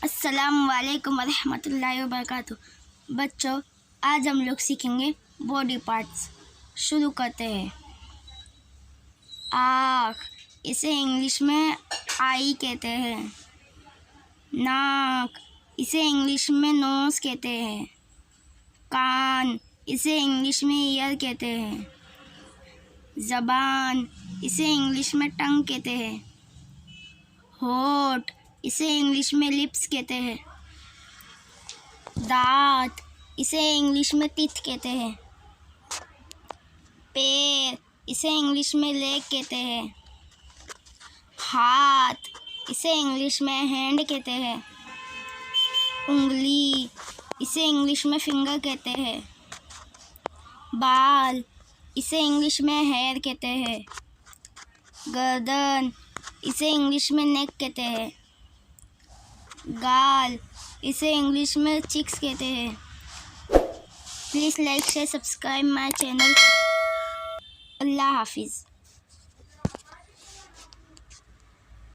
अस्सलामुअलैकुम वरहमतुल्लाहि वबरकातुहू। बच्चों, आज हम लोग सीखेंगे बॉडी पार्ट्स। शुरू करते हैं। आँख, इसे इंग्लिश में आई कहते हैं। नाक, इसे इंग्लिश में नोज़ कहते हैं। कान, इसे इंग्लिश में ईयर कहते हैं। ज़बान, इसे इंग्लिश में टंग कहते हैं। होठ, इसे इंग्लिश में लिप्स कहते हैं। दांत, इसे इंग्लिश में टीथ कहते हैं। पैर, इसे इंग्लिश में लेग कहते हैं। हाथ, इसे इंग्लिश में हैंड कहते हैं। उंगली, इसे इंग्लिश में फिंगर कहते हैं। बाल, इसे इंग्लिश में हेयर कहते हैं। गर्दन, इसे इंग्लिश में नेक कहते हैं। गाल, इसे इंग्लिश में चिक्स कहते हैं। Please like share subscribe my channel. अल्लाह हाफिज़।